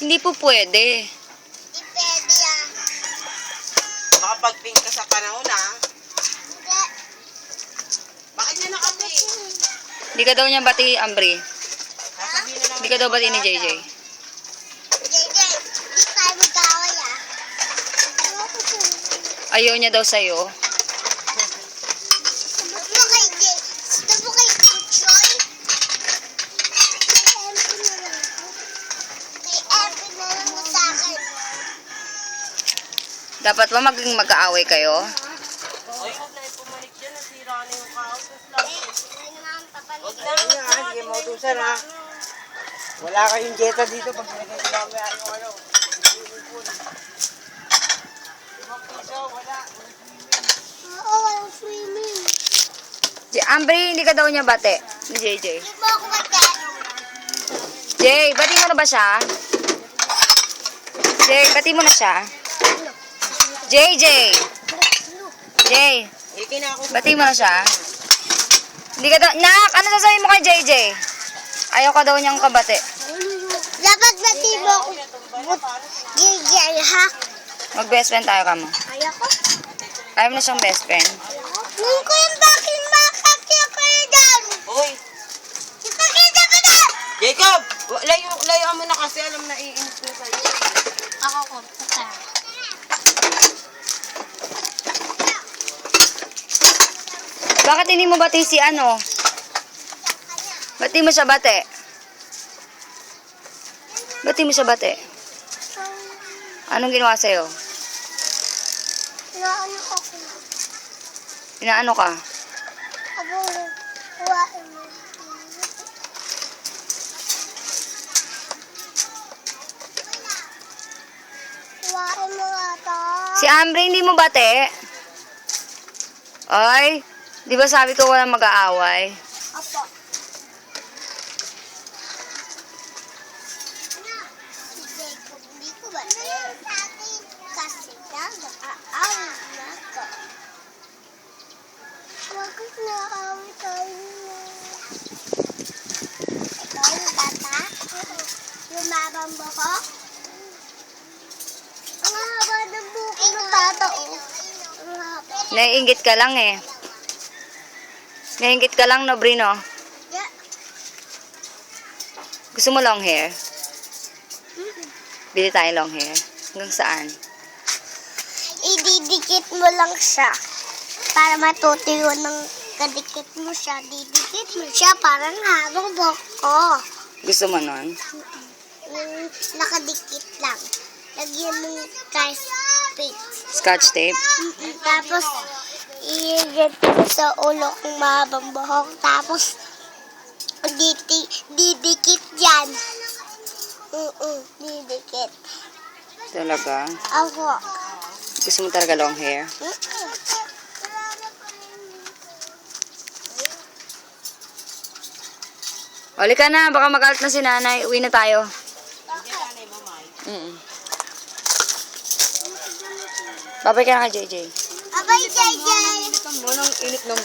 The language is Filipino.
Hindi po pwede. Hindi pwede ah. Makapag-pink ka sa panahon ah. Hindi. Bakit niya naka-pink? Hindi ka daw niya bati, Ambri. Sasabihin na naman Hindi ka daw bati ni JJ. JJ, di tayo mag-away ah. Ayaw niya daw sa'yo. Gusto mo kay Jay? Gusto mo kay Kuchoy? Kay Epi na lang mo sa akin. Dapat ba maging mag-aaway kayo? Oy, huwag na ipumalik dyan. Nasira na yung kaos. Hindi naman papalit. Huwag na nga, hindi mo utusan ha. Wala kayong jeta dito pag nilagay ko lang may ano. Wala. Oo, walang swimming. Ambri, hindi ka daw niya bate. Ni JJ. Di mo ako mati. Jay, bati mo na ba siya? Jay, bati mo na siya? JJ! Jay, Ikin na ako. bati mo na siya? Hindi ka daw... Nak, ano sasabihin mo kay JJ? Ayaw ka daw niyang kabate. Dapat bati mo ako. JJ, ha? Mag-best friend tayo ka mo. Ayoko. Ayaw mo na siyang best friend. Ngayon ko yung bakit makakakya kayo dyan. Uy, Ipakita mo na. Jacob! Layuan mo na kasi alam na iinit na sa'yo. Ako ko. Bakit hindi mo bati si ano? Bati mo siya bate? Bati mo siya bate? Anong ginawa sa'yo? Inaano ko. Inaano ka? Abo, huwain mo. Huwain mo nga to. Si Ambre, hindi mo bate? Ay, di ba sabi ko walang mag-aaway? Apo. Si Jacob, hindi ko ba? Kasi nag-aaway na ako. Bakit naaaway tayo? Ikaw yung bata? Yung mabang buhok? Ang haba ng buhok ng bata, oh. Ang haba. Naiingit ka lang eh. Naiingit ka lang, no, Brino? Yeah. Gusto mo long hair? Bili tayo long hair. Hanggang saan? Ididikit mo lang siya. Para matutuyo ng kadikit mo siya. Didikit mo siya parang habang buhok ko. Gusto mo nun? Yung nakadikit lang. Lagyan mo guys tape. Scotch tape? Tapos, i-get mo sa ulo kung mahabang buhok. Tapos, didikit yan. Didikit. Talaga? Ako. Gusto mo talaga long hair? Uli ka na, baka magalit na si nanay. Uwi na tayo. Babay ka na kay JJ. Abay, Jay! Init ng init ng